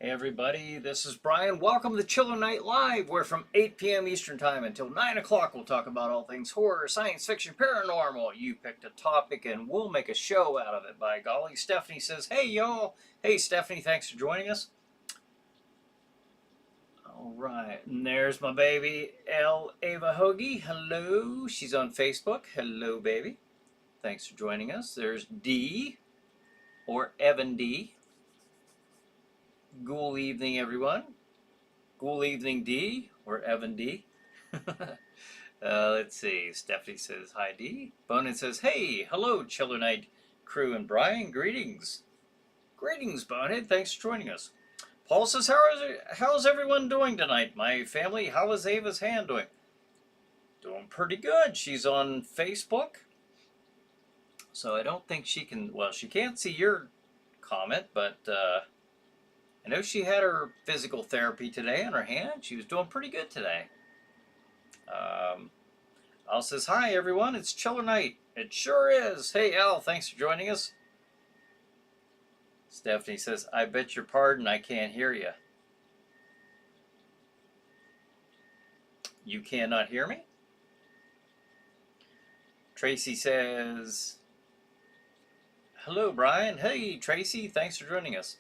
Hey everybody, this is Brian. Welcome to Chiller Night Live, where from 8 p.m. Eastern Time until 9 o'clock we'll talk about all things horror, science fiction, paranormal. You picked a topic and we'll make a show out of it, by golly. Stephanie says, hey y'all. Hey Stephanie, thanks for joining us. Alright, and there's my baby, Ava Hoagie. Hello, she's on Facebook. Hello baby. Thanks for joining us. There's D, or Evan D. Good evening, everyone. Good evening, D, or Evan D. Let's see. Stephanie says, hi, D. Bonin says, hey, hello, Chiller Night crew and Brian. Greetings. Greetings, Bonehead. Thanks for joining us. Paul says, how's everyone doing tonight? My family, how is Ava's hand doing? Doing pretty good. She's on Facebook. So I don't think she can, well, she can't see your comment, but I know she had her physical therapy today on her hand. She was doing pretty good today. Al says, hi everyone, it's Chiller Night. It sure is. Hey Al, thanks for joining us. Stephanie says, I bet your pardon, I can't hear you. You cannot hear me? Tracy says, hello Brian. Hey Tracy, thanks for joining us.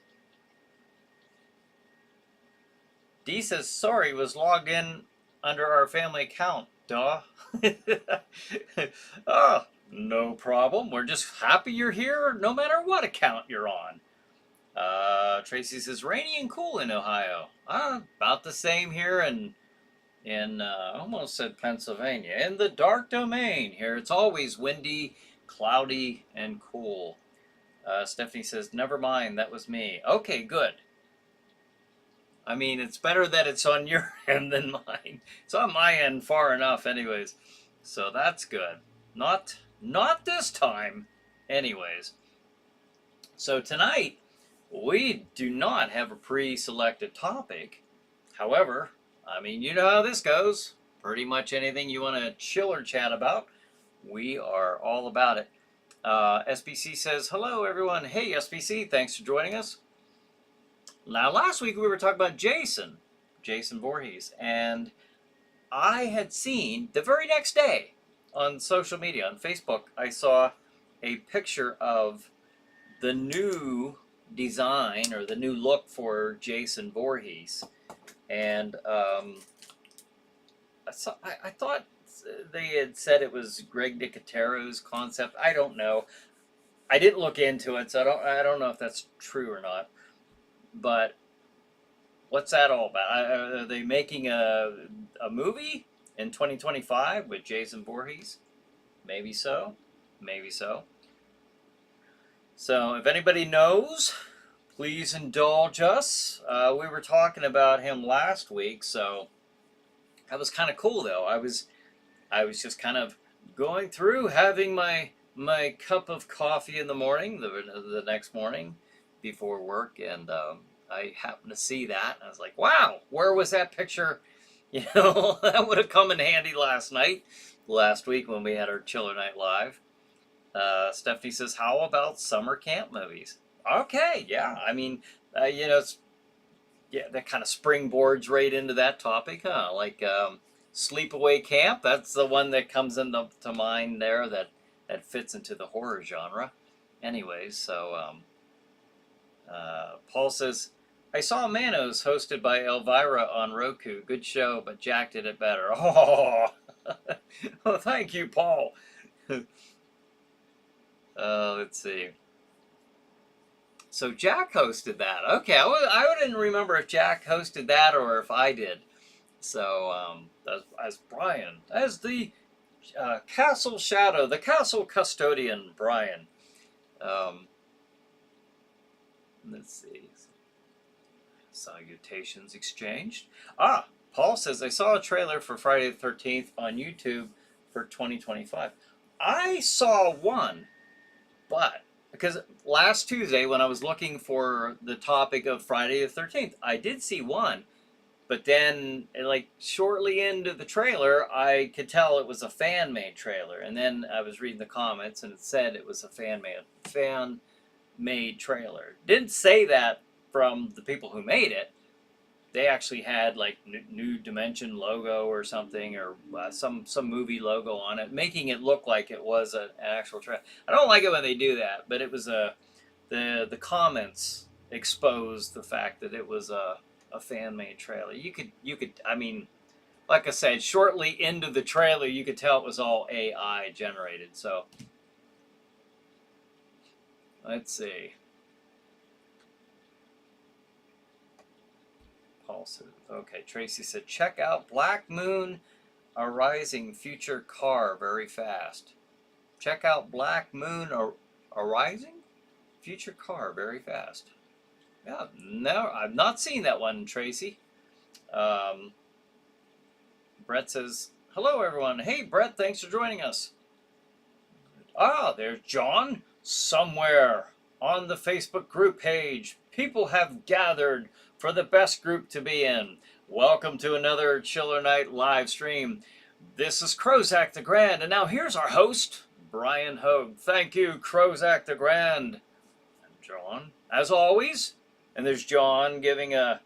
D says, sorry, was logged in under our family account. Duh. Oh, no problem. We're just happy you're here no matter what account you're on. Tracy says, rainy and cool in Ohio. About the same here in almost said Pennsylvania. In the dark domain here. It's always windy, cloudy, and cool. Stephanie says, never mind, that was me. Okay, good. I mean, it's better that it's on your end than mine. It's on my end far enough anyways. So that's good. Not this time anyways. So tonight, we do not have a pre-selected topic. However, I mean, you know how this goes. Pretty much anything you want to chill or chat about, we are all about it. SBC says, hello everyone. Hey SBC, thanks for joining us. Now, last week we were talking about Jason Voorhees, and I had seen the very next day on social media, on Facebook, I saw a picture of the new design or the new look for Jason Voorhees, and I thought they had said it was Greg Nicotero's concept. I don't know. I didn't look into it, so I don't know if that's true or not. But what's that all about? Are they making a movie in 2025 with Jason Voorhees? Maybe so. Maybe so. So if anybody knows, please indulge us. We were talking about him last week, so that was kind of cool, though. I was just kind of going through, having my cup of coffee in the morning, the next morning, before work, and I happened to see that, and I was like, wow, where was that picture? You know, that would have come in handy last week when we had our Chiller Night Live. Stephanie says, how about summer camp movies? Okay, yeah, I mean, you know, that kind of springboards right into that topic, huh? Like Sleepaway Camp, that's the one that comes into mind there that fits into the horror genre. Anyways, so Paul says, I saw Manos hosted by Elvira on Roku. Good show, but Jack did it better. Oh, well, thank you, Paul. Let's see. So Jack hosted that. Okay, I didn't remember if Jack hosted that or if I did. So as Brian, as the castle shadow, the castle custodian, Brian. Let's see. Salutations exchanged. Paul says, I saw a trailer for Friday the 13th on YouTube for 2025. I saw one, but because last Tuesday when I was looking for the topic of Friday the 13th, I did see one, but then like shortly into the trailer, I could tell it was a fan-made trailer, and then I was reading the comments and it said it was a fan-made trailer. Didn't say that from the people who made it. They actually had like New Dimension logo or something, or some movie logo on it, making it look like it was an actual trailer. I don't like it when they do that, but it was the comments exposed the fact that it was a fan made trailer. You could I mean, like I said, shortly into the trailer, you could tell it was all AI generated. So let's see. Paul said, okay, Tracy said, check out Black Moon Arising Future Car very fast. Check out Black Moon Arising Future Car very fast. Yeah, no, I've not seen that one, Tracy. Brett says, hello, everyone. Hey, Brett, thanks for joining us. Ah, there's John. Somewhere on the Facebook group page, people have gathered for the best group to be in. Welcome to another Chiller Night live stream. This is Crozak the Grand, and now here's our host, Bryan Hogue. Thank you, Crozak the Grand. And John, as always. And there's John giving a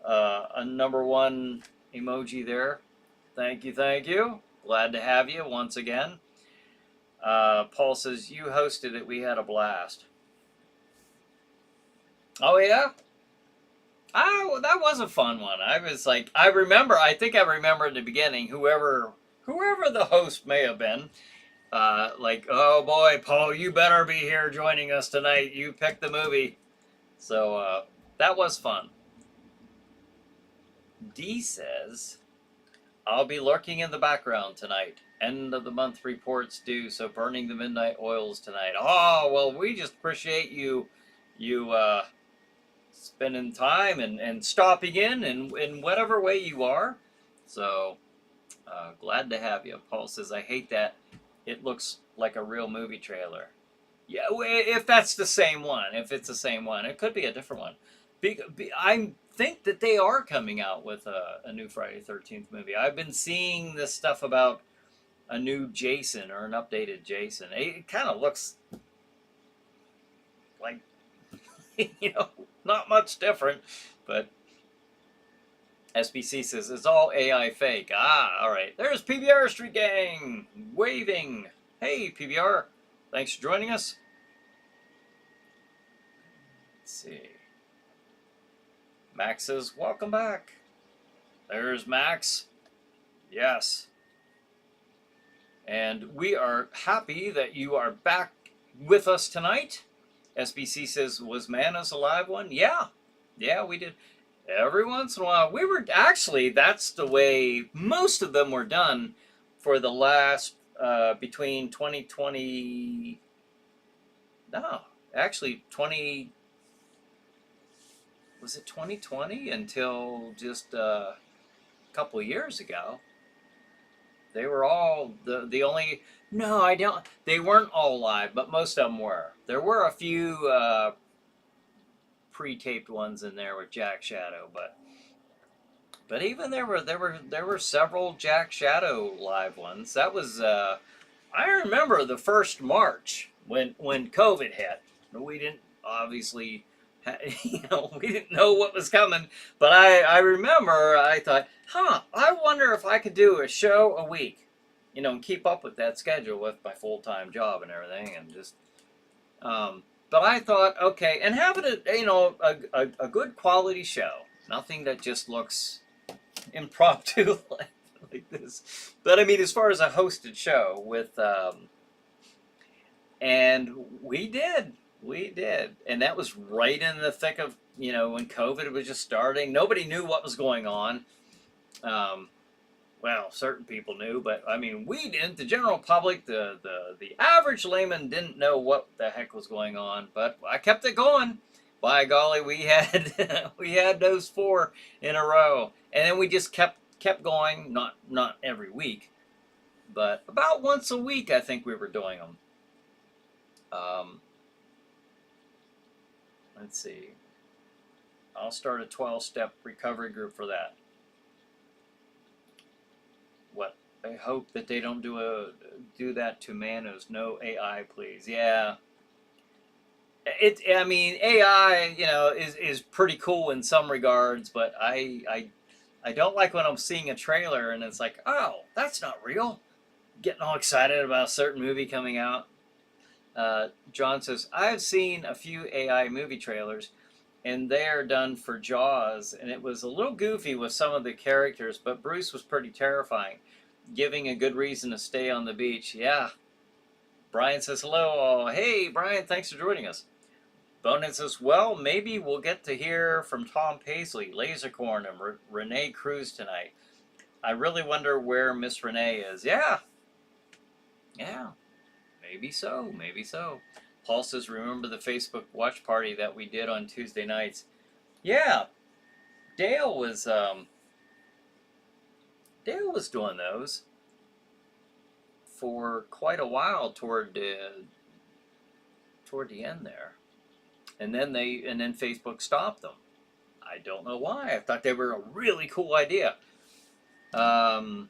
#1 emoji there. Thank you, thank you. Glad to have you once again. Paul says, you hosted it. We had a blast. Oh, yeah? Oh, that was a fun one. I was like, I think I remember in the beginning, whoever the host may have been, like, oh boy, Paul, you better be here joining us tonight. You picked the movie. So that was fun. D says, I'll be lurking in the background tonight. End of the month reports due, so burning the midnight oils tonight. Oh, well, we just appreciate you spending time and stopping in whatever way you are. So glad to have you. Paul says, I hate that it looks like a real movie trailer. Yeah, if that's the same one. If it's the same one. It could be a different one. I think that they are coming out with a new Friday the 13th movie. I've been seeing this stuff about a new Jason or an updated Jason. It kind of looks like, not much different, but SBC says it's all AI fake. Ah, all right. There's PBR Street Gang waving. Hey, PBR. Thanks for joining us. Let's see. Max says, welcome back. There's Max. Yes. And we are happy that you are back with us tonight. SBC says, was Manos a live one? Yeah. Yeah, we did. Every once in a while. We were, actually, that's the way most of them were done for the last, between 2020, no, actually was it 2020 until just a couple of years ago? They were all the only, no, I don't, they weren't all live, but most of them were. There were a few pre-taped ones in there with Jack Shadow, but even there were several Jack Shadow live ones. That was I remember the first March when COVID hit. We didn't obviously we didn't know what was coming, but I remember I thought, I wonder if I could do a show a week, and keep up with that schedule with my full-time job and everything, and just, but I thought, okay, and have it, a good quality show, nothing that just looks impromptu like this, but I mean, as far as a hosted show with, and we did, and that was right in the thick of, when COVID was just starting. Nobody knew what was going on. Well, certain people knew, but I mean, we didn't. The general public, the average layman didn't know what the heck was going on. But I kept it going. By golly, we had those 4 in a row, and then we just kept going. Not every week, but about once a week, I think we were doing them. Let's see. I'll start a 12-step recovery group for that. What? I hope that they don't do that to Manos. No AI, please. Yeah. I mean, AI, is pretty cool in some regards, but I don't like when I'm seeing a trailer and it's like, oh, that's not real. Getting all excited about a certain movie coming out. John says, I've seen a few AI movie trailers, and they are done for Jaws, and it was a little goofy with some of the characters, but Bruce was pretty terrifying, giving a good reason to stay on the beach. Yeah. Brian says, hello. Hey, Brian, thanks for joining us. Bonehead says, well, maybe we'll get to hear from Tom Paisley, Lasercorn, and Renee Cruz tonight. I really wonder where Miss Renee is. Yeah. Yeah. Maybe so. Maybe so. Paul says, remember the Facebook watch party that we did on Tuesday nights? Yeah. Dale was doing those for quite a while toward the end there. And then Facebook stopped them. I don't know why. I thought they were a really cool idea. On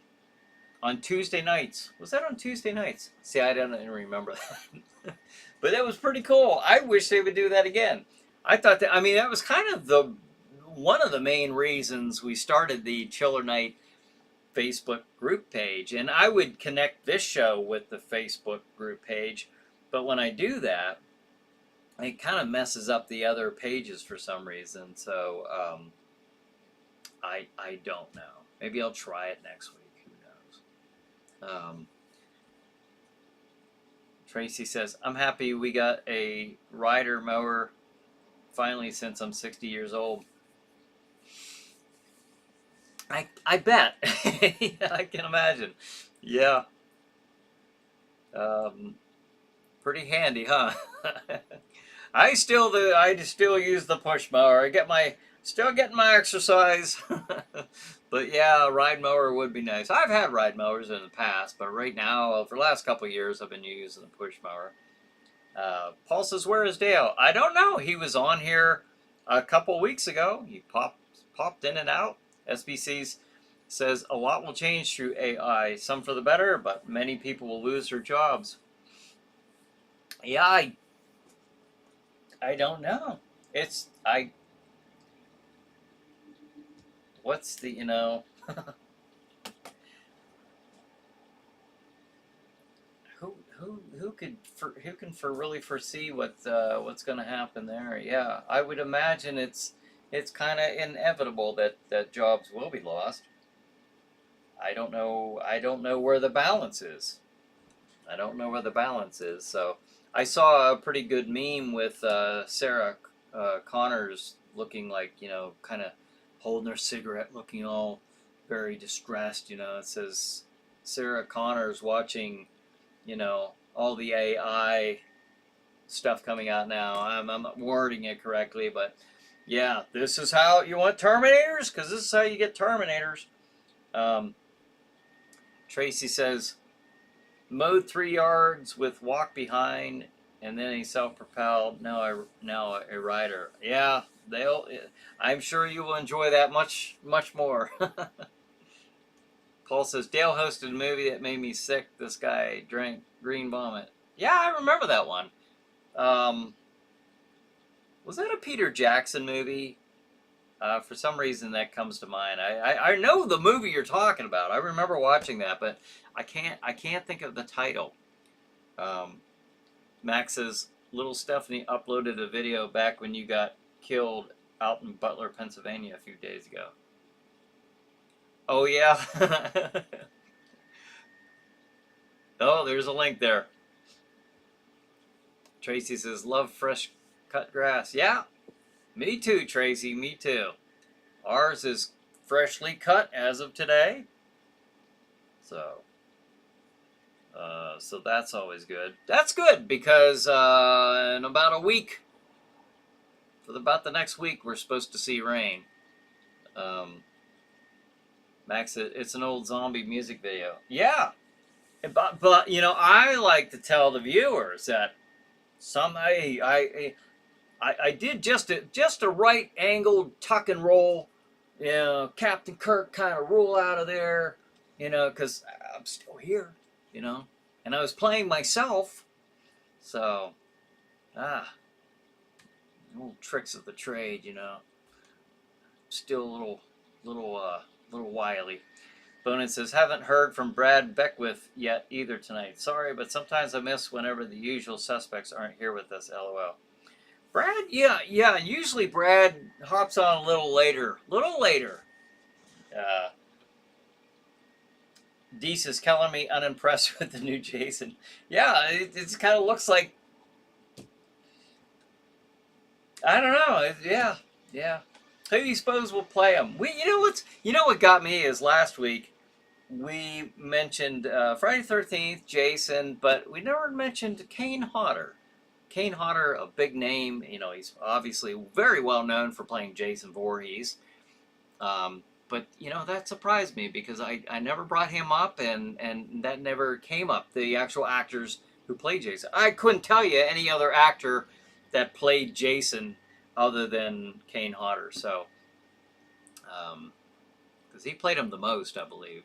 Tuesday nights. Was that on Tuesday nights? See, I don't even remember that. But that was pretty cool. I wish they would do that again. I thought that, I mean, that was kind of one of the main reasons we started the Chiller Night Facebook group page. And I would connect this show with the Facebook group page. But when I do that, it kind of messes up the other pages for some reason. So I don't know. Maybe I'll try it next week. Who knows? Tracy says, I'm happy we got a rider mower finally since I'm 60 years old. I bet. I can imagine. Yeah. Pretty handy, huh? I still use the push mower. Still getting my exercise. But yeah, a ride mower would be nice. I've had ride mowers in the past, but right now, for the last couple of years, I've been using the push mower. Paul says, where is Dale? I don't know. He was on here a couple weeks ago. He popped in and out. SBC says, a lot will change through AI. Some for the better, but many people will lose their jobs. Yeah, I don't know. What's the, who can really foresee what's going to happen there? Yeah, I would imagine it's kind of inevitable that jobs will be lost. I don't know where the balance is. So I saw a pretty good meme with Sarah Connors looking like, kind of holding her cigarette, looking all very distressed. It says Sarah Connors watching, all the AI stuff coming out now. I'm not wording it correctly, but yeah, this is how you want Terminators, because this is how you get Terminators. Tracy says, mowed 3 yards with walk behind, and then a self-propelled. Now a rider. Yeah, I'm sure you will enjoy that much more. Paul says, Dale hosted a movie that made me sick. This guy drank green vomit. Yeah, I remember that one. Was that a Peter Jackson movie? For some reason that comes to mind. I know the movie you're talking about. I remember watching that, but I can't think of the title. Max says, little Stephanie uploaded a video back when you got killed out in Butler, Pennsylvania a few days ago. Oh yeah. Oh, there's a link there. Tracy says, love fresh cut grass. Yeah, me too, Tracy, me too. Ours is freshly cut as of today. So that's always good. That's good because in about a week, for about the next week, we're supposed to see rain. Max, it's an old zombie music video. Yeah, but I like to tell the viewers that I did just a right angled tuck and roll, Captain Kirk kind of roll out of there, because I'm still here, and I was playing myself, so Little tricks of the trade, you know. Still little wily. Bonin says, haven't heard from Brad Beckwith yet either tonight. Sorry, but sometimes I miss whenever the usual suspects aren't here with us, lol. Brad, yeah, usually Brad hops on a little later. Uh, D says, calling me unimpressed with the new Jason. Yeah, it kind of looks like, I don't know. Yeah. Who do you suppose will play him? You know what got me is last week we mentioned Friday 13th, Jason, but we never mentioned Kane Hodder. Kane Hodder, a big name. You know, he's obviously very well known for playing Jason Voorhees. But, you know, that surprised me because I never brought him up and that never came up, the actual actors who played Jason. I couldn't tell you any other actor that played Jason other than Kane Hodder. So, because he played him the most, I believe.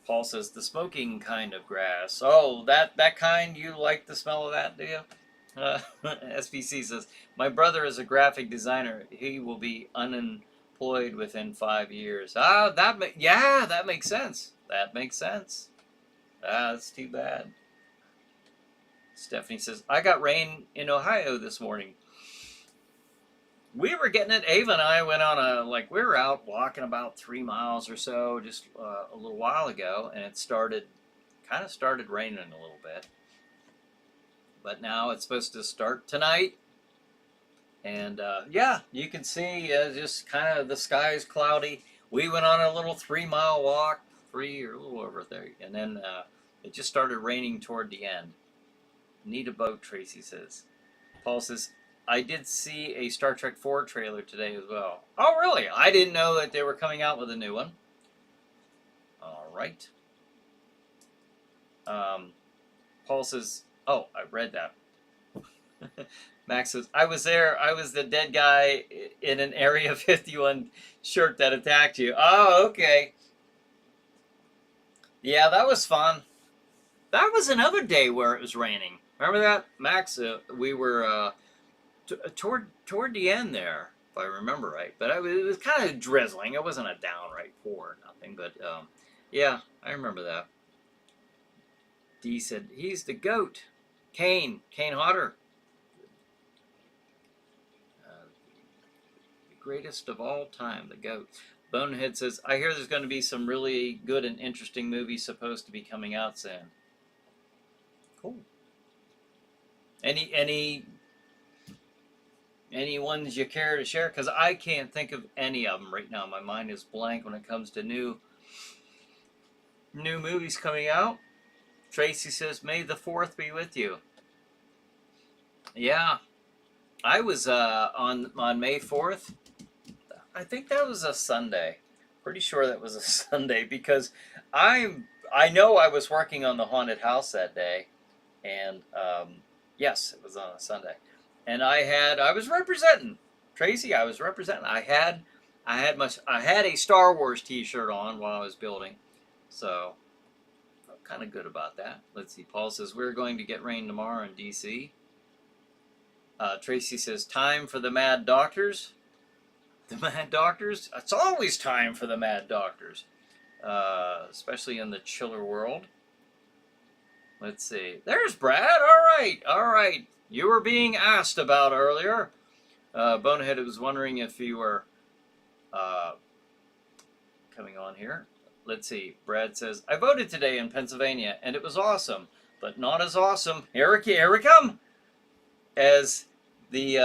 Paul says, the smoking kind of grass. Oh, that kind, you like the smell of that, do you? SBC says, my brother is a graphic designer. He will be unemployed within 5 years. That makes sense. That makes sense. That's too bad. Stephanie says, I got rain in Ohio this morning. We were getting it. Ava and I went on we were out walking about 3 miles or so just a little while ago, and it kind of started raining a little bit. But now it's supposed to start tonight. And yeah, you can see just kind of the sky is cloudy. We went on a little 3-mile walk, 3 or a little over there, and then it just started raining toward the end. Need a boat, Tracy says. Paul says, I did see a Star Trek 4 trailer today as well. Oh, really? I didn't know that they were coming out with a new one. All right. Paul says, oh, I read that. Max says, I was there. I was the dead guy in an Area 51 shirt that attacked you. Oh, okay. Yeah, that was fun. That was another day where it was raining. Remember that, Max? We were toward the end there, if I remember right. But it was kind of drizzling. It wasn't a downright pour or nothing. But yeah, I remember that. D said, he's the GOAT. Kane Hodder. The greatest of all time, the GOAT. Bonehead says, I hear there's going to be some really good and interesting movies supposed to be coming out soon. Cool. Any ones you care to share? Because I can't think of any of them right now. My mind is blank when it comes to new movies coming out. Tracy says, May the 4th be with you. Yeah, I was on May 4th. I think that was a Sunday. Pretty sure that was a Sunday because I know I was working on the haunted house that day, and yes, it was on a Sunday. And I was representing Tracy. I was representing. I had a Star Wars T-shirt on while I was building, so I'm kind of good about that. Let's see. Paul says we're going to get rain tomorrow in DC. Tracy says time for the Mad Doctors. The Mad Doctors. It's always time for the Mad Doctors, especially in the chiller world. Let's see. There's Brad. All right. You were being asked about earlier. Bonehead was wondering if you were coming on here. Let's see. Brad says, I voted today in Pennsylvania, and it was awesome, but not as awesome. Here we come. As the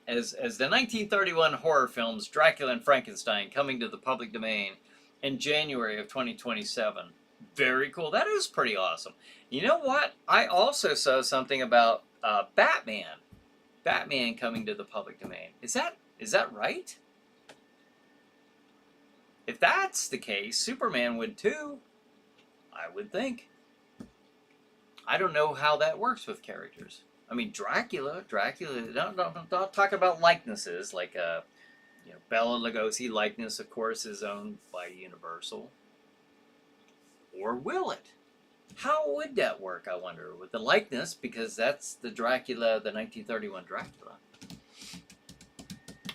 1931 horror films Dracula and Frankenstein coming to the public domain in January of 2027. Very cool. That is pretty awesome. You know what? I also saw something about Batman. Batman coming to the public domain. Is that right? If that's the case, Superman would too. I would think. I don't know how that works with characters. I mean, Dracula. Don't talk about likenesses like Bela Lugosi likeness, of course, is owned by Universal. Or will it? How would that work, I wonder, with the likeness, because that's the Dracula, the 1931 Dracula.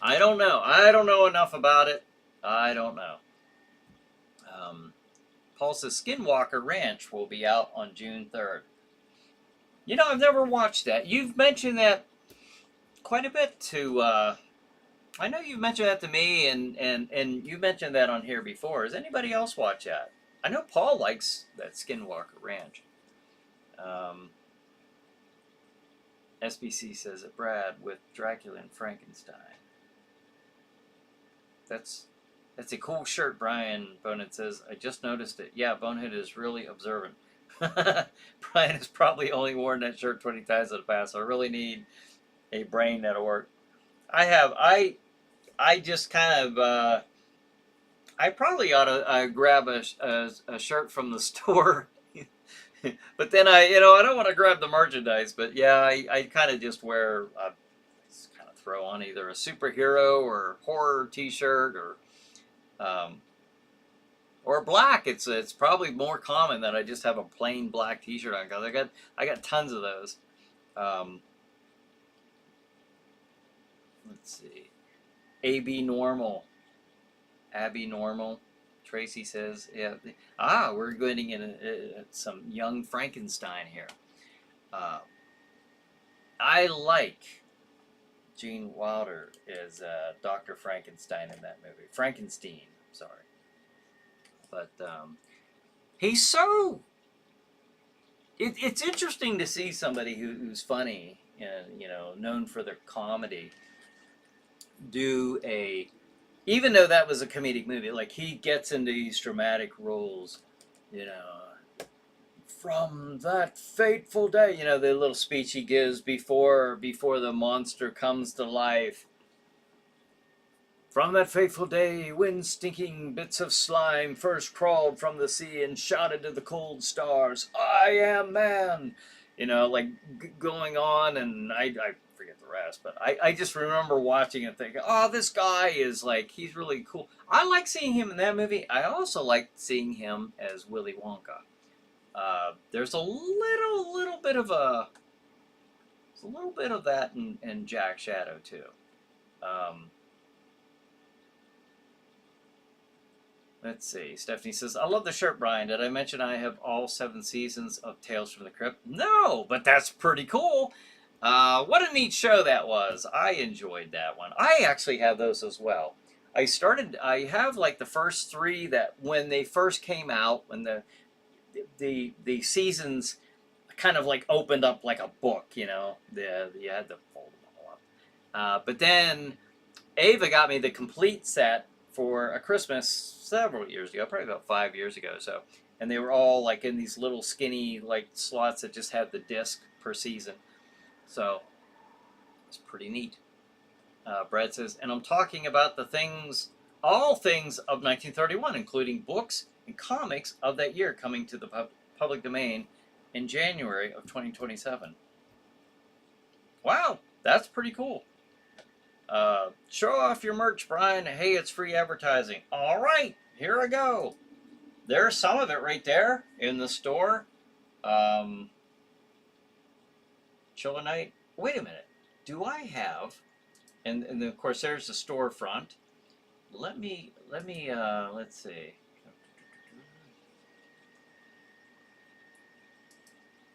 I don't know. I don't know enough about it. I don't know. Paul says Skinwalker Ranch will be out on June 3rd. You know, I've never watched that. You've mentioned that quite a bit to, I know you've mentioned that to me, and you mentioned that on here before. Has anybody else watch that? I know Paul likes that Skinwalker Ranch. SBC says it, Brad, with Dracula and Frankenstein. That's a cool shirt, Brian Bonehead says. I just noticed it. Yeah, Bonehead is really observant. Brian has probably only worn that shirt 20 times in the past. So I really need a brain that'll work. I just kind of, I probably ought to grab a shirt from the store. But then I don't want to grab the merchandise. But yeah, I kind of just wear, just kind of throw on either a superhero or horror t-shirt or black. It's probably more common that I just have a plain black t-shirt on, because I got tons of those. Let's see. Abby Normal. Tracy says, yeah. We're getting in some young Frankenstein here. I like Gene Wilder as Dr. Frankenstein in that movie. Frankenstein, sorry. But he's so... It's interesting to see somebody who's funny and, known for their comedy, do a... Even though that was a comedic movie, like, he gets into these dramatic roles, from that fateful day, the little speech he gives before the monster comes to life. From that fateful day, when stinking bits of slime first crawled from the sea and shouted to the cold stars, I am man. Like, going on, and I forget the rest, but I just remember watching and thinking, oh, this guy is, like, he's really cool. I like seeing him in that movie. I also like seeing him as Willy Wonka. There's a little bit of that in Jack Shadow too. Let's see. Stephanie says, I love the shirt, Brian. Did I mention I have all 7 seasons of Tales from the Crypt? No, but that's pretty cool. What a neat show that was. I enjoyed that one. I actually have those as well. I have like the first 3 that when they first came out, when the seasons kind of like opened up like a book, you had to fold them all up. But then Ava got me the complete set for a Christmas several years ago, probably about 5 years ago. So, and they were all like in these little skinny like slots that just had the disc per season. So it's pretty neat. Brad says, and I'm talking about all things of 1931, including books and comics of that year coming to the public domain in January of 2027. Wow, that's pretty cool. Show off your merch, Brian. Hey, it's free advertising. All right, here I go. There's some of it right there in the store. Chillinite. Wait a minute. Do I have? And of course, there's the storefront. Let's see.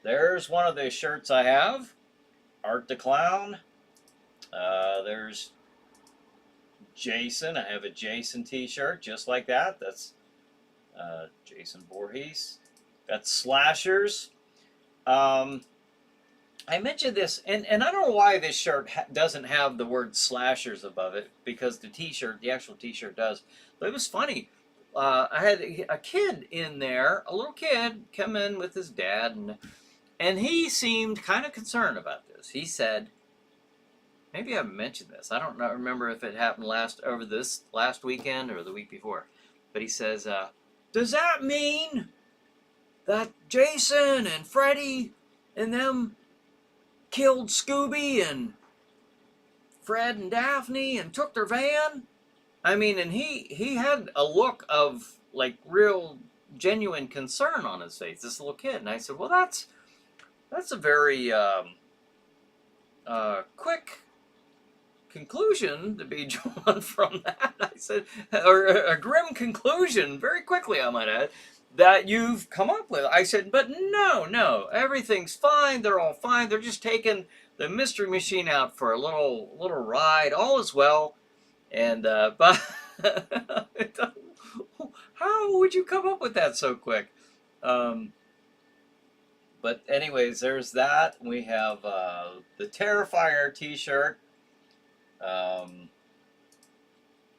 There's one of the shirts I have. Art the Clown. There's Jason. I have a Jason t-shirt just like that. That's Jason Voorhees. That's Slashers. I mentioned this, and I don't know why this shirt doesn't have the word Slashers above it, because the actual t-shirt does. But it was funny. I had a kid in there, a little kid, come in with his dad, and he seemed kind of concerned about this. He said, maybe I mentioned this. I don't remember if it happened over this last weekend or the week before. But he says, does that mean that Jason and Freddy and them killed Scooby and Fred and Daphne and took their van? I mean, and he had a look of like real genuine concern on his face, this little kid. And I said, well, that's a very quick conclusion to be drawn from that. I said, or a grim conclusion, very quickly, I might add, that you've come up with. I said, but no, everything's fine. They're all fine. They're just taking the Mystery Machine out for a little ride. All is well. And but how would you come up with that so quick? But anyways, there's that. We have the Terrifier T-shirt.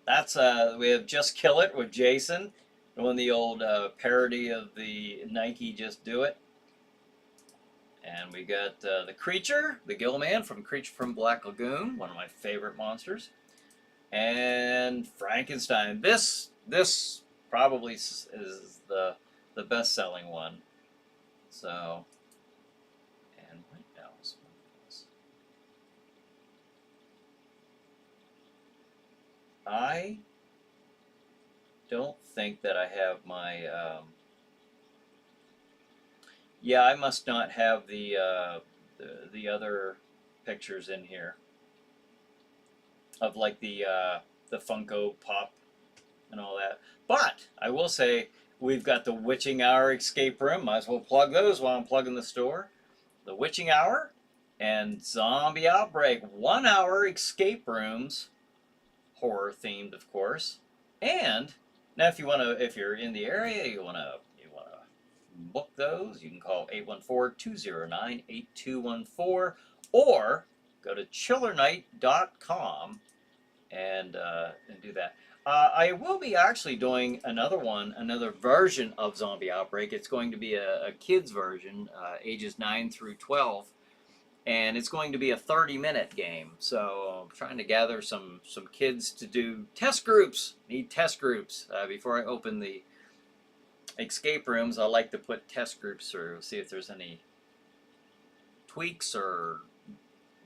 That's we have Just Kill It with Jason, doing the old parody of the Nike Just Do It. And we got the Creature, the Gill Man from Creature from Black Lagoon, one of my favorite monsters. And Frankenstein. This probably is the best-selling one. So, and what else? I don't think that I have my. Yeah, I must not have the other pictures in here of like the Funko Pop and all that. But I will say we've got the Witching Hour escape room. Might as well plug those while I'm plugging the store. The Witching Hour and Zombie Outbreak 1 hour escape rooms, horror themed, of course. And now, if you're in the area, you wanna book those, you can call 814-209-8214 or go to chillernight.com and do that. I will be actually doing another version of Zombie Outbreak. It's going to be a kids version, ages 9 through 12, and it's going to be a 30-minute game. So I'm trying to gather some kids to do test groups. Need test groups before I open the escape rooms. I like to put test groups through, see if there's any tweaks or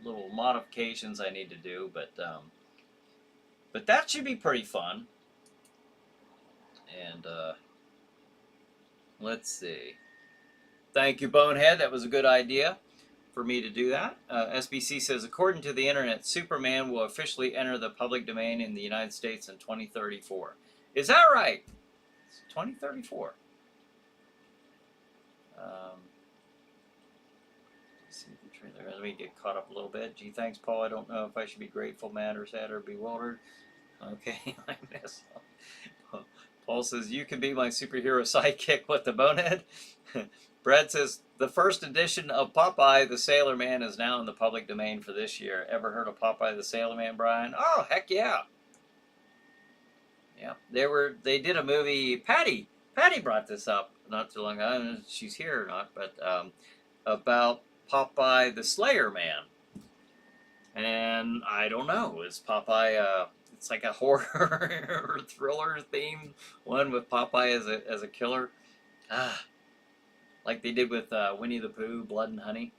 little modifications I need to do, but that should be pretty fun. And let's see. Thank you, Bonehead. That was a good idea for me to do that. SBC says, according to the internet, Superman will officially enter the public domain in the United States in 2034. Is that right? It's 2034. Let me get caught up a little bit. Gee, thanks, Paul. I don't know if I should be grateful, mad, or sad, or bewildered. Okay, I messed up. Paul says, you can be my superhero sidekick with the Bonehead. Brad says, the first edition of Popeye the Sailor Man is now in the public domain for this year. Ever heard of Popeye the Sailor Man, Brian? Oh, heck yeah. Yeah, they did a movie. Patty brought this up not too long ago. I don't know if she's here or not, but about Popeye the Slayer Man. And I don't know, is Popeye it's like a horror thriller themed one with Popeye as a killer. Like they did with Winnie the Pooh, Blood and Honey.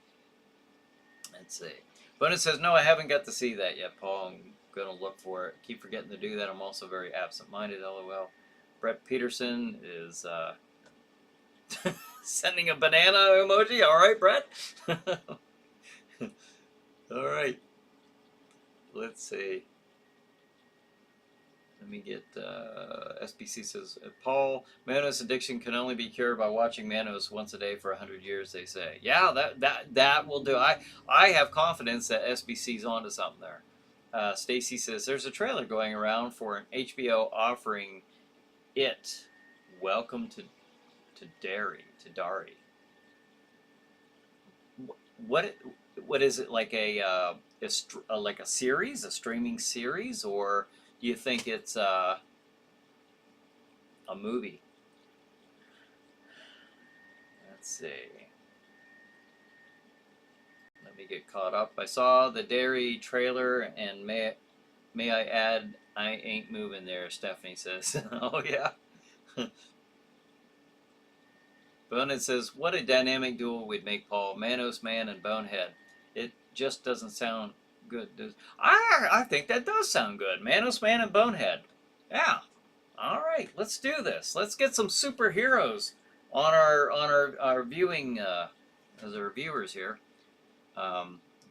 Let's see. But it says, no, I haven't got to see that yet, Paul. I'm going to look for it. Keep forgetting to do that. I'm also very absent-minded, LOL. Brett Peterson is sending a banana emoji. All right, Brett. All right. Let's see. Let me get, SBC says, Paul, Manos addiction can only be cured by watching Manos once a day for 100 years, they say. Yeah, that will do. I have confidence that SBC's onto something there. Stacy says, there's a trailer going around for an HBO offering it. Welcome to Dari. What is it, like a series, a streaming series, or do you think it's a movie? Let's see. Let me get caught up. I saw the Dairy trailer, and may I add, I ain't moving there, Stephanie says. Oh, yeah. Bonehead says, what a dynamic duo we'd make, Paul. Manos Man and Bonehead. It just doesn't sound good. I think that does sound good. Manos Man and Bonehead. Yeah. All right, let's do this. Let's get some superheroes on our viewing as our viewers here.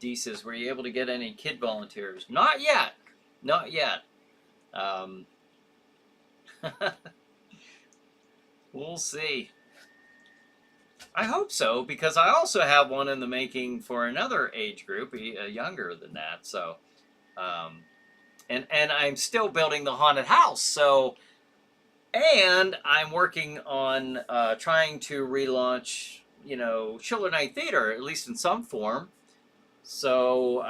D says, were you able to get any kid volunteers? Not yet. Not yet. We'll see. I hope so, because I also have one in the making for another age group, younger than that. So, and I'm still building the haunted house. So, and I'm working on trying to relaunch, Chiller Night Theater, at least in some form. So,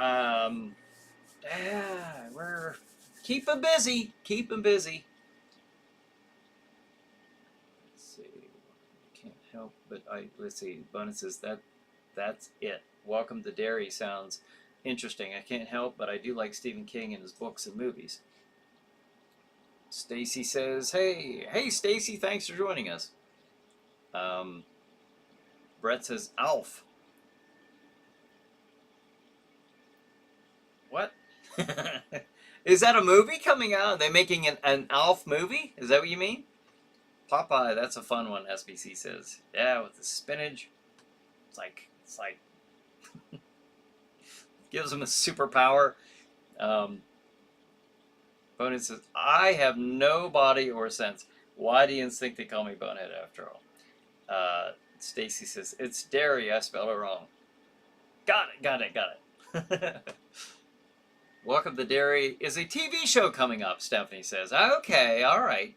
we're keeping busy, keeping busy. Let's see, can't help but let's see. Bonus says that's it. Welcome to Derry sounds interesting. I can't help but I do like Stephen King and his books and movies. Stacy says, hey Stacy, thanks for joining us. Brett says, Alf. What? Is that a movie coming out? Are they making an Alf movie? Is that what you mean? Popeye, that's a fun one, SBC says. Yeah, with the spinach. It's like gives him a superpower. Bonehead says, I have no body or sense. Why do you think they call me Bonehead after all? Stacy says, it's Derry, I spelled it wrong. Got it. Welcome to Derry is a TV show coming up, Stephanie says. Okay, all right.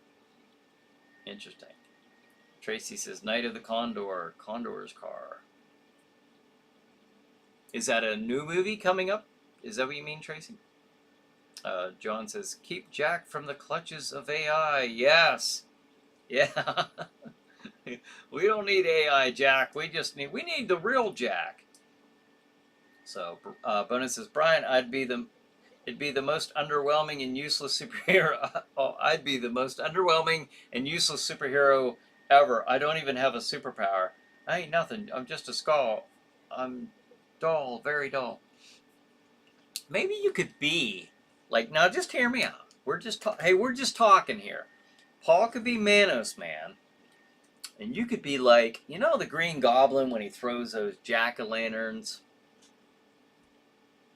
Interesting. Tracy says, Night of the Condor, Condor's Car. Is that a new movie coming up? Is that what you mean, Tracy? John says, keep Jack from the clutches of AI. Yes. Yeah. We don't need AI Jack. We need the real Jack. So, Bonus says, Brian, it'd be the most underwhelming and useless superhero. I'd be the most underwhelming and useless superhero ever. I don't even have a superpower. I ain't nothing. I'm just a skull. I'm dull, very dull. Maybe you could be like, now just hear me out. We're just talking here. Paul could be Manos Man, and you could be like, the Green Goblin when he throws those jack-o'-lanterns.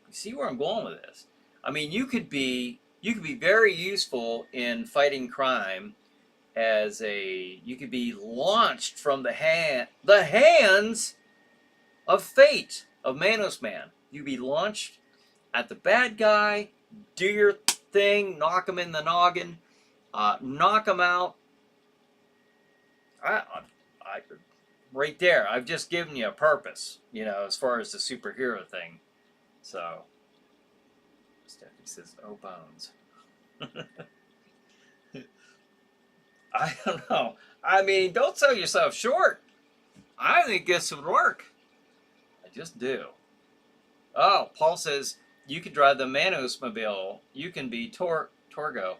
You see where I'm going with this? I mean, you could be very useful in fighting crime you could be launched from the hands of fate, of Manos Man. You'd be launched at the bad guy, do your thing, knock him in the noggin, knock him out. Right there, I've just given you a purpose, as far as the superhero thing. So, Stephanie says, oh, bones. I don't know. I mean, don't sell yourself short. I think this would work. I just do. Oh, Paul says, you can drive the Manos Mobile. You can be Torgo.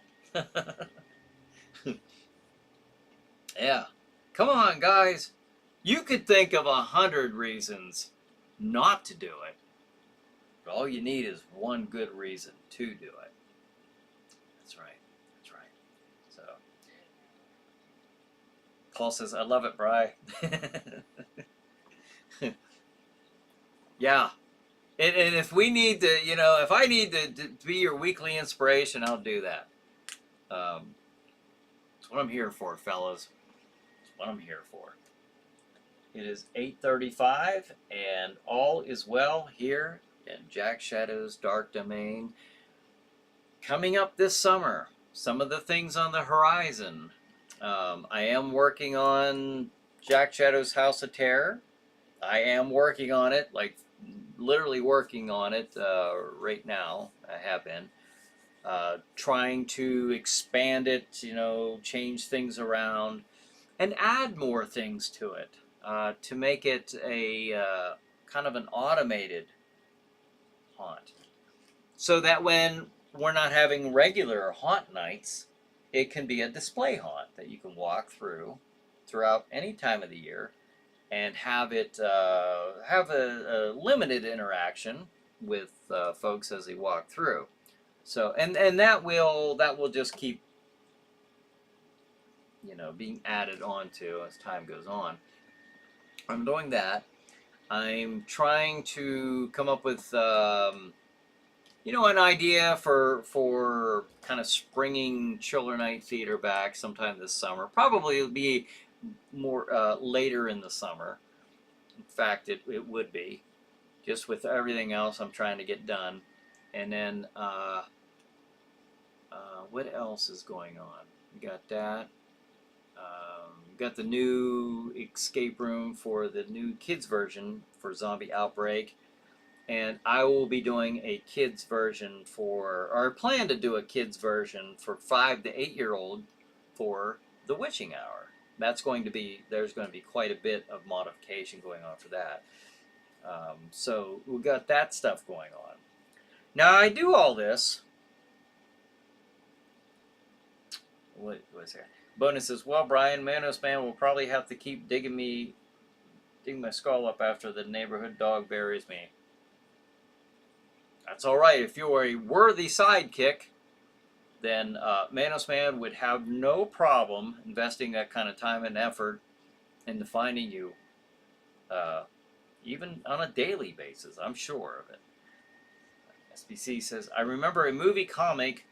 Yeah. Come on, guys. You could think of 100 reasons not to do it. But all you need is one good reason to do it. That's right. That's right. So, Paul says, I love it, Bri. Yeah. And if we need to, if I need to be your weekly inspiration, I'll do that. That's what I'm here for, fellas. That's what I'm here for. It is 8:35, and all is well here in Jack Shadow's Dark Domain. Coming up this summer, some of the things on the horizon. I am working on Jack Shadow's House of Terror. I am working on it, like literally working on it right now. I have been trying to expand it, change things around and add more things to it to make it a kind of an automated haunt, so that when we're not having regular haunt nights, it can be a display haunt that you can walk throughout any time of the year and have it have a limited interaction with folks as they walk through. So and that will just keep being added onto as time goes on. I'm doing that. I'm trying to come up with an idea for kind of springing Chiller Night Theater back sometime this summer. Probably it'll be more later in the summer. In fact, it would be, just with everything else I'm trying to get done. And then what else is going on? We got that. Got the new escape room for the new kids version for Zombie Outbreak. And I will be doing a kids version or plan to do a kids version for 5 to 8-year-old for the Witching Hour. There's going to be quite a bit of modification going on for that. So we've got that stuff going on. Now I do all this. What was that? Bonus says, well, Brian, Manos Man will probably have to keep digging my skull up after the neighborhood dog buries me. That's all right. If you are a worthy sidekick, then Manos Man would have no problem investing that kind of time and effort into finding you, even on a daily basis. I'm sure of it. SBC says, I remember a movie comic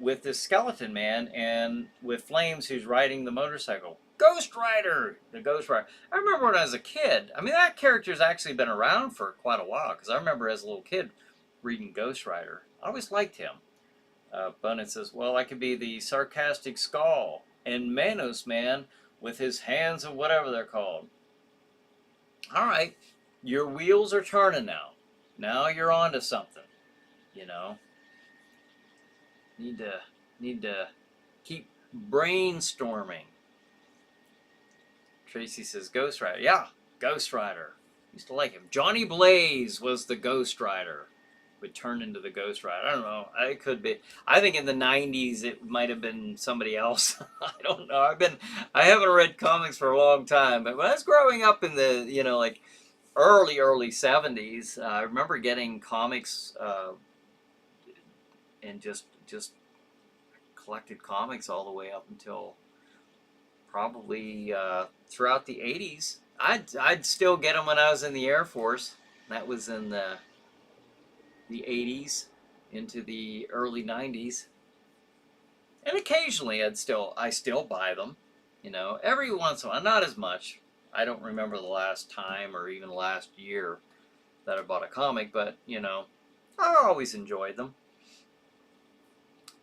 with this skeleton man and with Flames who's riding the motorcycle. Ghost Rider! The Ghost Rider. I remember when I was a kid. I mean, that character's actually been around for quite a while, because I remember as a little kid reading Ghost Rider. I always liked him. Bunnet says, well, I could be the sarcastic skull and Manos Man with his hands of whatever they're called. All right, your wheels are turning now. Now you're on to something, Need to keep brainstorming. Tracy says Ghost Rider. Yeah, Ghost Rider. Used to like him. Johnny Blaze was the Ghost Rider. Would turn into the Ghost Rider. I don't know. It could be. I think in the 90s it might have been somebody else. I don't know. I haven't read comics for a long time, but when I was growing up in the, like early 70s, I remember getting comics and just collected comics all the way up until probably throughout the 80s. I'd still get them when I was in the Air Force. That was in the 80s into the early 90s. And occasionally I still buy them, every once in a while, not as much. I don't remember the last time or even last year that I bought a comic, but I always enjoyed them.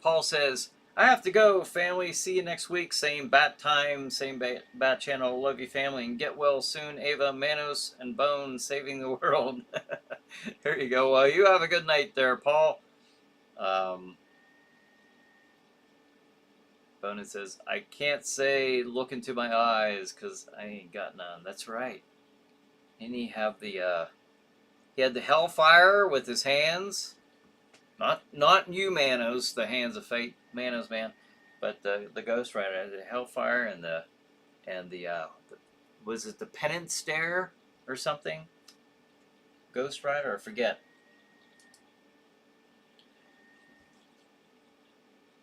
Paul says, I have to go, family. See you next week. Same bat time, same bat channel. Love you, family, and get well soon. Ava, Manos, and Bone saving the world. There you go. Well, you have a good night there, Paul. Bone says, I can't say look into my eyes because I ain't got none. That's right. And he had the hellfire with his hands. Not you, Manos, the hands of fate, Manos man, but the Ghost Rider, the hellfire and the was it the penance stare or something? Ghost Rider, I forget.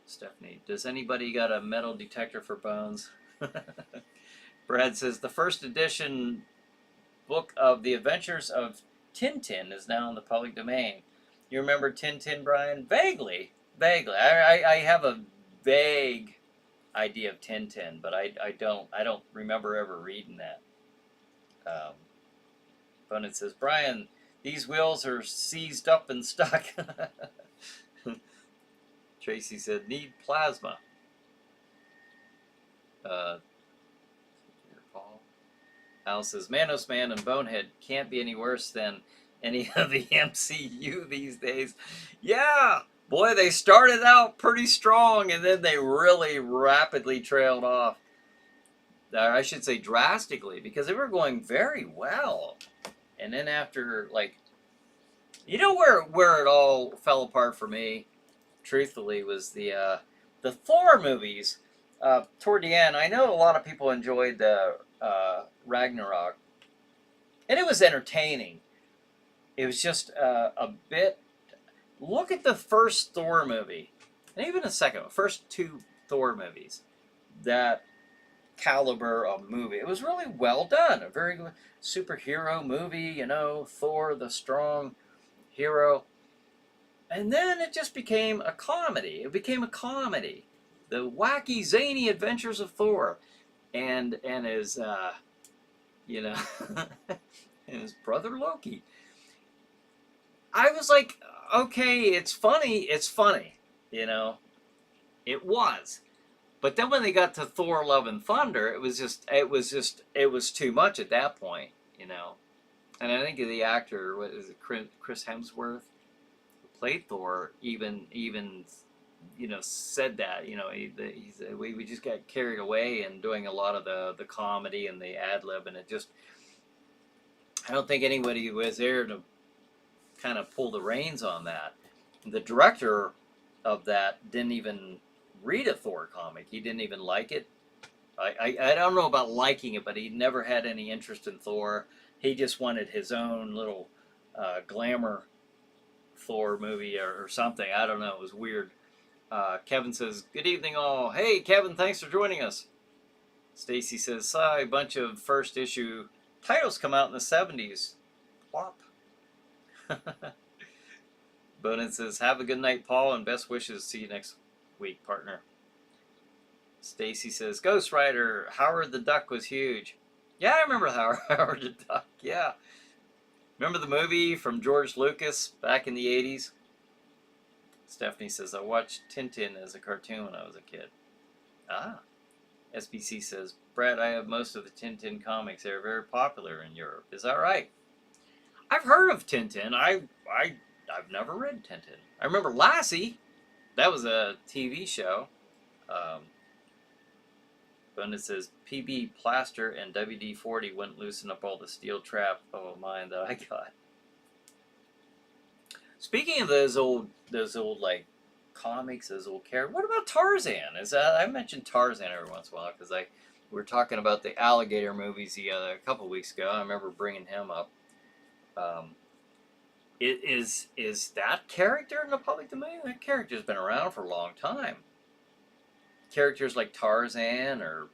Stephanie, does anybody got a metal detector for bones? Brad says the first edition book of The Adventures of Tintin is now in the public domain. You remember Tintin, Brian? Vaguely. I have a vague idea of Tintin, but I don't remember ever reading that. Bunnet says, Brian, these wheels are seized up and stuck. Tracy said, need plasma. Al says, Manos Man and Bonehead can't be any worse than any of the MCU these days. Yeah, boy, they started out pretty strong and then they really rapidly trailed off. I should say drastically, because they were going very well. And then after, where it all fell apart for me, truthfully, was the Thor movies. Toward the end, I know a lot of people enjoyed the Ragnarok, and it was entertaining. It was just a bit. Look at the first Thor movie, and even the first two Thor movies. That caliber of movie. It was really well done. A very good superhero movie, you know, Thor, the strong hero. And then it just became a comedy. It became a comedy. The wacky, zany adventures of Thor and his, you know, and his brother Loki. I was like, okay, it's funny, you know. It was. But then when they got to Thor: Love and Thunder, it was too much at that point, you know. And I think the actor, what is it, Chris Hemsworth, who played Thor, even you know, said that, you know, he said we just got carried away and doing a lot of the comedy and the ad lib, and it just, I don't think anybody was there to kind of pull the reins on that. The director of that didn't even read a Thor comic. He didn't even like it. I don't know about liking it, but he never had any interest in Thor. He just wanted his own little glamour Thor movie or something. I don't know. It was weird. Kevin says, good evening all. Hey, Kevin, thanks for joining us. Stacy says, sorry, a bunch of first issue titles come out in the 70s. Plop. Bonin says, have a good night, Paul, and best wishes. See you next week, partner. Stacy says, Ghost Rider, Howard the Duck was huge. Yeah, I remember Howard the Duck, yeah. Remember the movie from George Lucas back in the 80s? Stephanie says, I watched Tintin as a cartoon when I was a kid. Ah. SBC says, Brad, I have most of the Tintin comics. They're very popular in Europe. Is that right? I've heard of Tintin. I've never read Tintin. I remember Lassie. That was a TV show. But it says PB Plaster and WD-40 wouldn't loosen up all the steel trap of mine that I got. Speaking of those old like comics, those old characters, what about Tarzan? I mentioned Tarzan every once in a while because we were talking about the alligator movies a couple weeks ago. I remember bringing him up. Is that character in the public domain? That character's been around for a long time. Characters like Tarzan or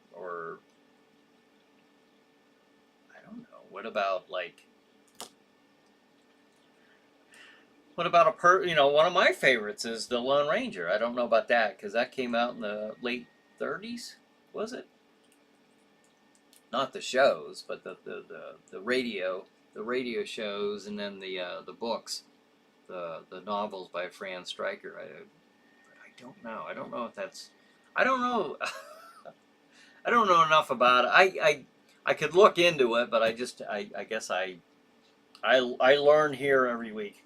I don't know. What about one of my favorites is the Lone Ranger. I don't know about that because that came out in the late 30s, was it? Not the shows, but the radio shows, and then the books, the novels by Fran Stryker. I don't know. I don't know if that's. I don't know. I don't know enough about it. I could look into it, but I guess I learn here every week.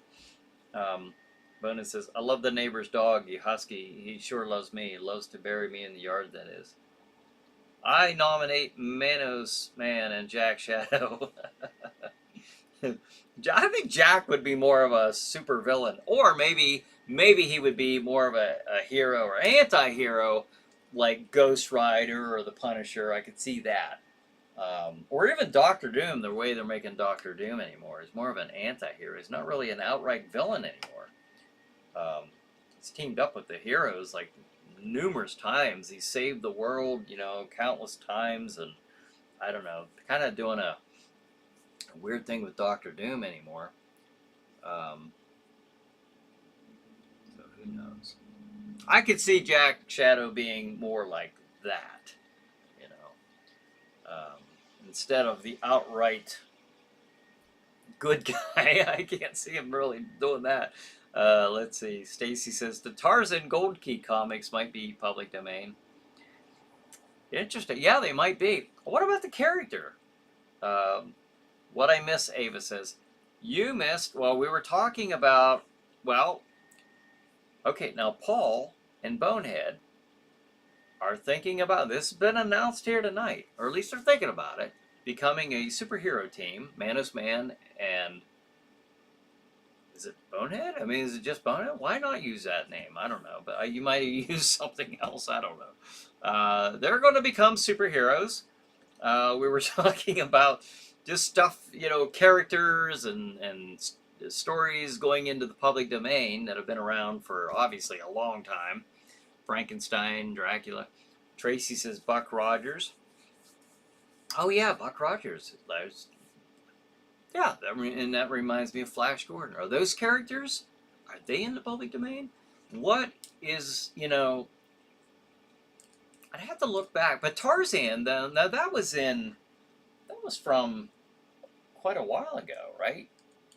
Bonin says, I love the neighbor's dog, you husky. He sure loves me. He loves to bury me in the yard, that is. I nominate Manos Man and Jack Shadow. I think Jack would be more of a super villain, or maybe he would be more of a hero or anti-hero, like Ghost Rider or the Punisher. I could see that. Or even Doctor Doom, the way they're making Doctor Doom anymore, is more of an anti-hero. He's not really an outright villain anymore. He's teamed up with the heroes like numerous times. He saved the world, countless times, and I don't know, kind of doing a weird thing with Doctor Doom anymore. So who knows? I could see Jack Shadow being more like that, instead of the outright good guy. I can't see him really doing that. Let's see. Stacy says the Tarzan Gold Key comics might be public domain. Interesting. Yeah, they might be. What about the character? What I miss, Ava says. You missed, well, we were talking about, okay, now Paul and Bonehead are thinking about, this has been announced here tonight, or at least they're thinking about it, becoming a superhero team, Manos Man and, is it Bonehead? I mean, is it just Bonehead? Why not use that name? I don't know, but you might have used something else, I don't know. They're going to become superheroes. We were talking about just stuff, characters and stories going into the public domain that have been around for obviously a long time. Frankenstein, Dracula. Tracy says Buck Rogers. Oh yeah, Buck Rogers. Yeah, and that reminds me of Flash Gordon. Are those characters? Are they in the public domain? What is, I'd have to look back. But Tarzan, now that was from quite a while ago, right?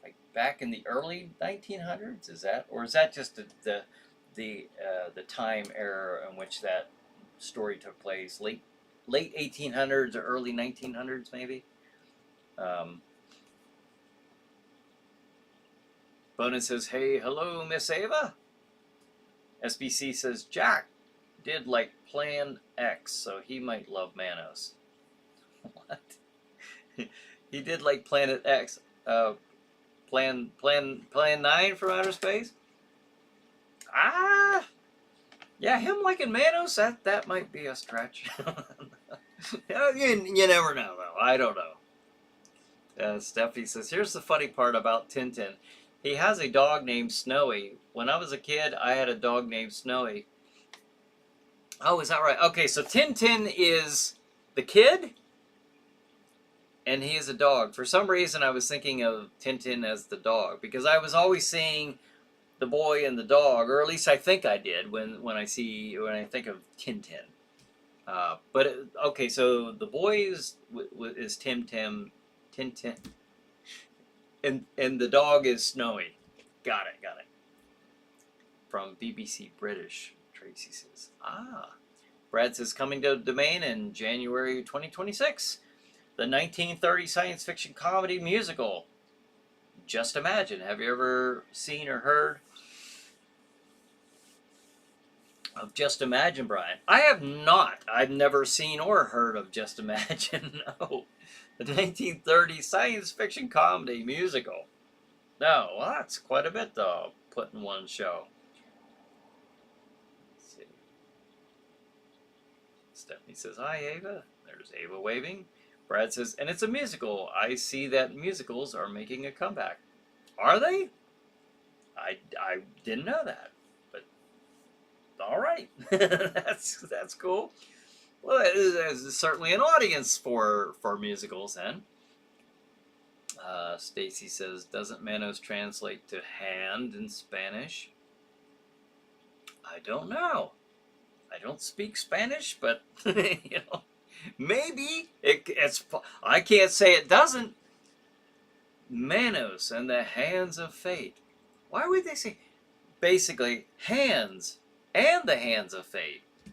Like back in the early 1900s. Or is that just the time era in which that story took place? Late 1800s or early 1900s, maybe. Um, Bonus says, "Hey, hello, Miss Ava." SBC says, "Jack did like Plan X, so he might love Manos." What? He did like Planet X. Plan 9 from outer space? Ah, yeah, him liking Manos, that might be a stretch. You never know, though. I don't know. Stephanie says, "Here's the funny part about Tintin. He has a dog named Snowy. When I was a kid, I had a dog named Snowy." Oh, is that right? Okay, so Tintin is the kid, and he is a dog. For some reason, I was thinking of Tintin as the dog, because I was always seeing the boy and the dog, or at least I think I did when I think of Tintin. Okay, so the boy is Tintin, and the dog is Snowy. Got it. From BBC British, Tracy says. Brad says, "Coming to Domain in January 2026. The 1930 science fiction comedy musical, Just Imagine." Have you ever seen or heard of Just Imagine, Brian? I have not. I've never seen or heard of Just Imagine. No. The 1930 science fiction comedy musical. No, well, that's quite a bit, though, put in one show. Let's see. Stephanie says, "Hi, Ava." There's Ava waving. Brad says, "And it's a musical. I see that musicals are making a comeback." Are they? I didn't know that. But all right. That's cool. Well, there's certainly an audience for musicals then. Stacy says, "Doesn't Manos translate to hand in Spanish?" I don't know. I don't speak Spanish, but maybe it's. I can't say it doesn't. Manos and the hands of fate. Why would they say basically hands and the hands of fate? I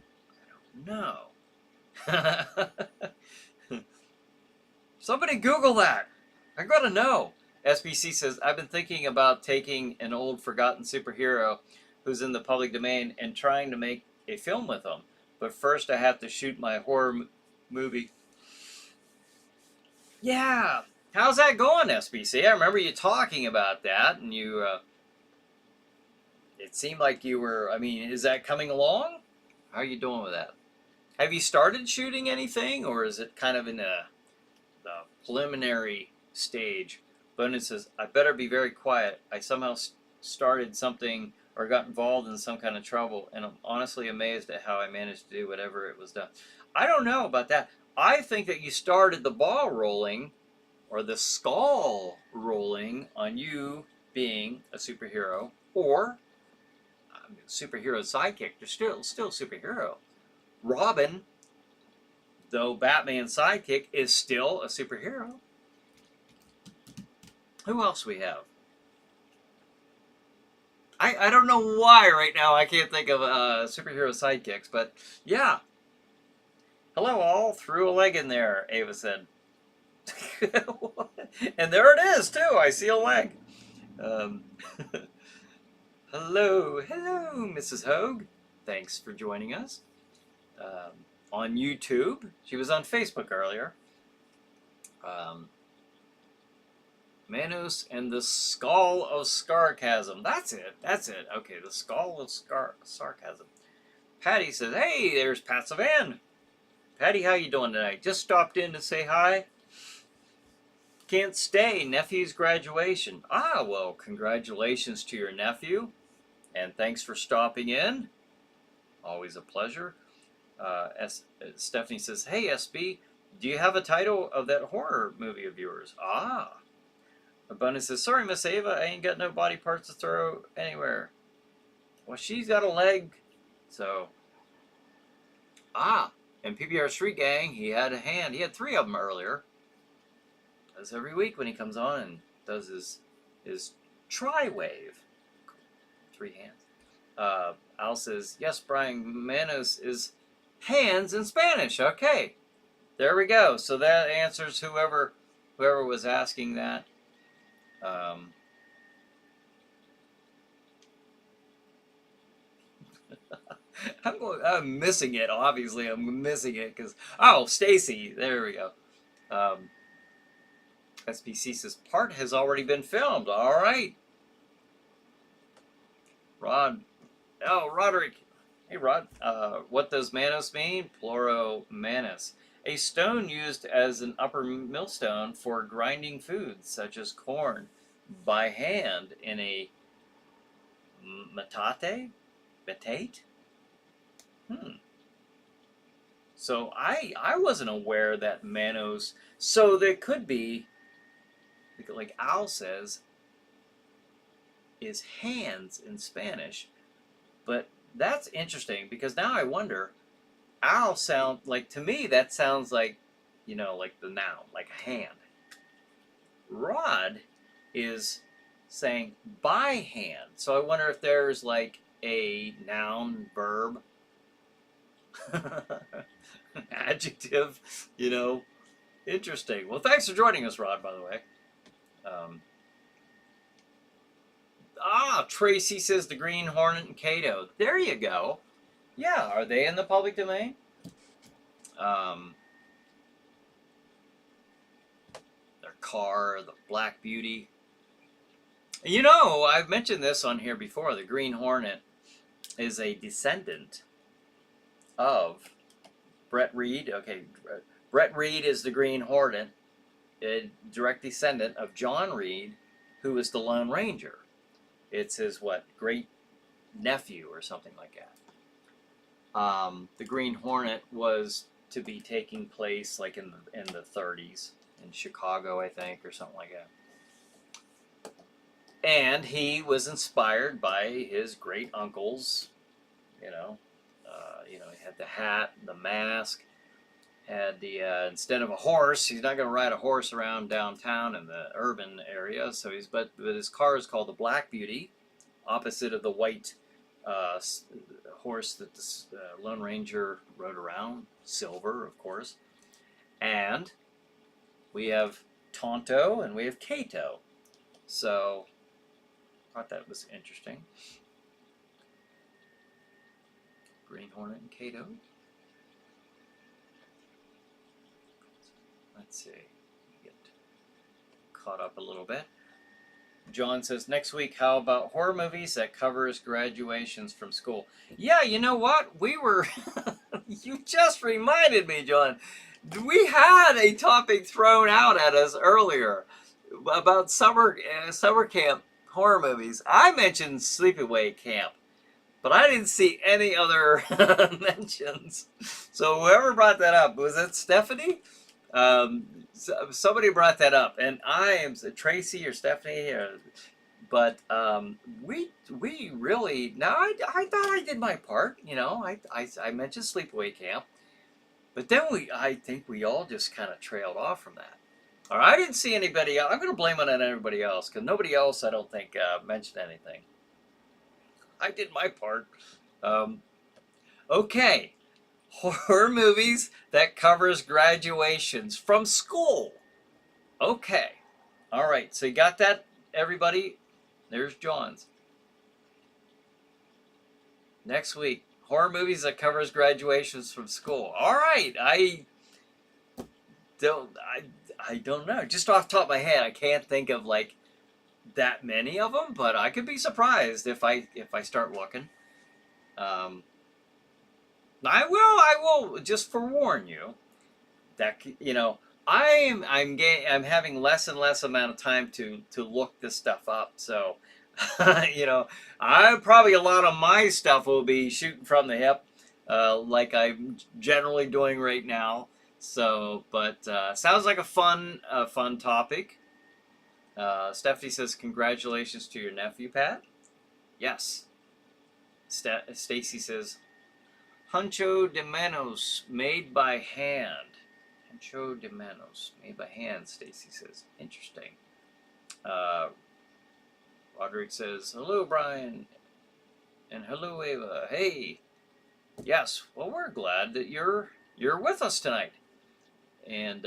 don't know. Somebody Google that. I gotta know. SBC says, "I've been thinking about taking an old forgotten superhero who's in the public domain and trying to make a film with him. But first I have to shoot my horror movie." Yeah. How's that going, SBC? I remember you talking about that, and it seemed like you were, is that coming along? How are you doing with that? Have you started shooting anything, or is it kind of in the preliminary stage? Bonus says, "I better be very quiet. I somehow started something or got involved in some kind of trouble, and I'm honestly amazed at how I managed to do whatever it was done." I don't know about that. I think that you started the ball rolling, or the skull rolling, on you being a superhero, or superhero sidekick. They're still superhero. Robin, though Batman's sidekick, is still a superhero. Who else we have? I don't know why right now I can't think of superhero sidekicks, but yeah. "Hello all, threw a leg in there," Ava said. And there it is, too. I see a leg. Hello, Mrs. Hogue. Thanks for joining us on YouTube. She was on Facebook earlier. Manos and the Skull of Sarcasm. That's it. Okay, the Skull of Sarcasm. Patty says, "Hey, there's Pat Savan." Patty, how you doing tonight? Just stopped in to say hi. Can't stay. Nephew's graduation. Well, congratulations to your nephew. And thanks for stopping in. Always a pleasure. Stephanie says, "Hey, SB, Do you have a title of that horror movie of yours? Ah. Abundance says, sorry, Miss Ava, I ain't got no body parts to throw anywhere. Well, she's got a leg, so. Ah, and PBR Street Gang, he had a hand. He had 3 of them earlier. Does every week when he comes on and does his tri-wave. 3 hands. Al says, yes, Brian, Manos is hands in Spanish. Okay, there we go. So that answers whoever was asking that. I'm missing it. Obviously, I'm missing it because Stacy. There we go. SPC says part has already been filmed. All right. Rod. Oh, Roderick. Hey, Rod. What does Manos mean? Pluro Manus. A stone used as an upper millstone for grinding foods such as corn by hand in a metate? Metate? So I wasn't aware that Manos. So there could be, like Al says, is hands in Spanish. But that's interesting because now I wonder, Al sound like, to me that sounds like, like the noun, like a hand. Rod is saying by hand. So I wonder if there's like a noun, verb, adjective, Interesting. Well, thanks for joining us, Rod, by the way. Tracy says the Green Hornet and Cato. There you go. Yeah, are they in the public domain? Their car, the Black Beauty. I've mentioned this on here before. The Green Hornet is a descendant of Brett Reed. Okay, Brett Reed is the Green Hornet, a direct descendant of John Reed, who was the Lone Ranger. It's his, great nephew or something like that. The Green Hornet was to be taking place like in the 30s in Chicago, I think, or something like that. And he was inspired by his great uncles. He had the hat, the mask, had the instead of a horse, he's not going to ride a horse around downtown in the urban area. So but his car is called the Black Beauty, opposite of the white horse that the Lone Ranger rode around, silver, of course. And we have Tonto and we have Cato. So I thought that was interesting. Green Hornet and Cato. Let's see. Get caught up a little bit. John says, next week, how about horror movies that covers graduations from school? Yeah, you know what? We were... You just reminded me, John. We had a topic thrown out at us earlier about summer camp horror movies. I mentioned Sleepaway Camp, but I didn't see any other mentions. So whoever brought that up, was it Stephanie? Somebody brought that up, and I am Tracy or Stephanie, but we really, now I thought I did my part. I mentioned Sleepaway Camp, but then I think we all just kind of trailed off from that. Or I didn't see anybody else. I'm going to blame it on everybody else because nobody else, I don't think, mentioned anything. I did my part. Okay. Horror movies that covers graduations from school. Okay. All right. So you got that, everybody? There's John's. Next week, horror movies that covers graduations from school. All right. I don't know. Just off the top of my head, I can't think of like that many of them, but I could be surprised if I start looking. I will just forewarn you that I'm having less and less amount of time to look this stuff up. So I probably a lot of my stuff will be shooting from the hip, like I'm generally doing right now. So, but sounds like a fun topic. Stephanie says, congratulations to your nephew, Pat. Yes. Stacy says, Huncho de Manos, made by hand. Huncho de Manos, made by hand, Stacy says. Interesting. Roderick says, hello, Brian. And hello, Ava. Hey. Yes. Well, we're glad that you're with us tonight. And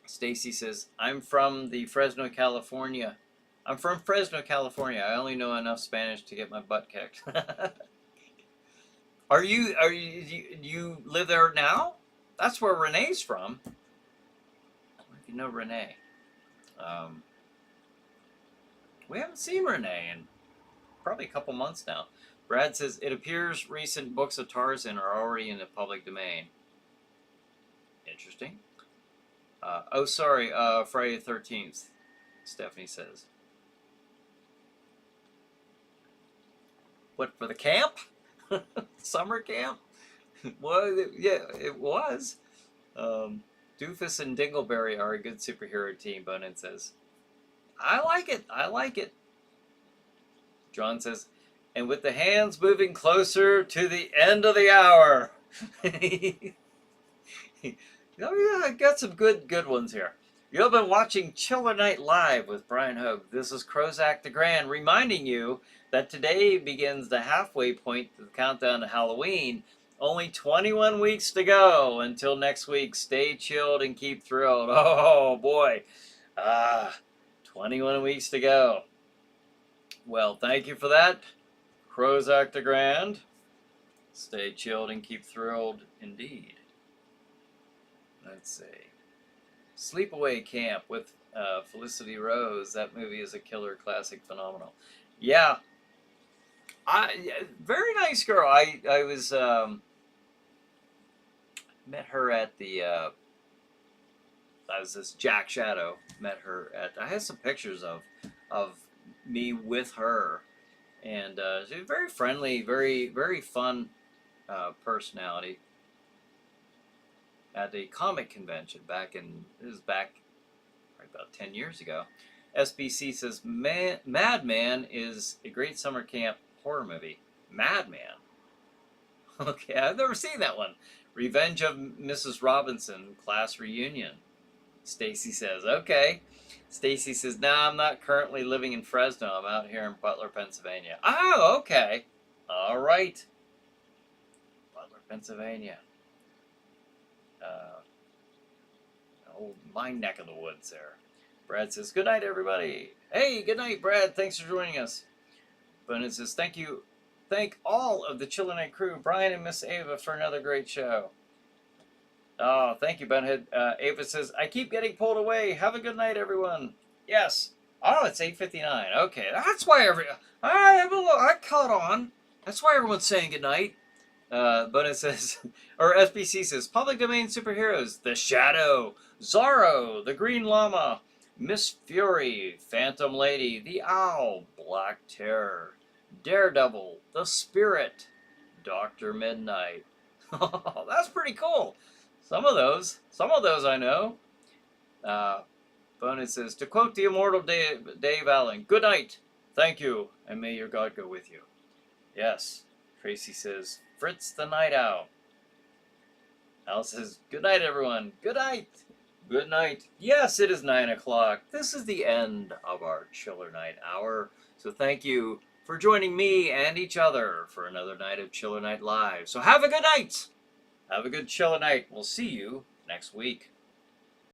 Stacy says, I'm from Fresno, California. I'm from Fresno, California. I only know enough Spanish to get my butt kicked. You live there now? That's where Renee's from. If you know Renee. We haven't seen Renee in probably a couple months now. Brad says, it appears recent books of Tarzan are already in the public domain. Interesting. Oh, sorry, Friday the 13th, Stephanie says. What, for the camp? Summer camp? Well, yeah, it was. Doofus and Dingleberry are a good superhero team, Bonin says. I like it. I like it. John says, and with the hands moving closer to the end of the hour. Oh, yeah, I got some good ones here. You've been watching Chiller Night Live with Bryan Hogue. This is Crozak the Grand reminding you that today begins the halfway point to the countdown to Halloween. Only 21 weeks to go until next week. Stay chilled and keep thrilled. Oh, boy. 21 weeks to go. Well, thank you for that, Crozak the Grand. Stay chilled and keep thrilled indeed. Let's see. Sleepaway Camp with Felicity Rose. That movie is a killer classic phenomenal. Yeah. Very nice girl. I was met her at the I was this Jack Shadow. Met her at, I had some pictures of me with her, and she's very friendly, very fun personality. At a comic convention back about 10 years ago. SBC says, Madman is a great summer camp horror movie. Madman? Okay, I've never seen that one. Revenge of Mrs. Robinson, class reunion. Stacy says, okay. Stacy says, no, I'm not currently living in Fresno. I'm out here in Butler, Pennsylvania. Oh, okay. All right. Butler, Pennsylvania. My neck of the woods there. Brad says, good night, everybody. Hey, good night, Brad. Thanks for joining us. Bonin says, thank you. Thank all of the Chiller Night crew, Brian and Miss Ava, for another great show. Oh, thank you, Bunhead. Ava says, I keep getting pulled away. Have a good night, everyone. Yes. Oh, it's 8:59. Okay, that's why I caught on. That's why everyone's saying good night. But it says, or SBC says, public domain superheroes, The Shadow, Zorro, The Green Llama, Miss Fury, Phantom Lady, The Owl, Black Terror, Daredevil, The Spirit, Dr. Midnight. Oh, that's pretty cool. Some of those I know. Bonin says, to quote the immortal Dave Allen, good night, thank you, and may your God go with you. Yes. Tracy says, Fritz the Night Owl. Al says, good night, everyone. Good night. Good night. Yes, it is 9 o'clock. This is the end of our Chiller Night Hour. So thank you for joining me and each other for another night of Chiller Night Live. So have a good night. Have a good Chiller Night. We'll see you next week.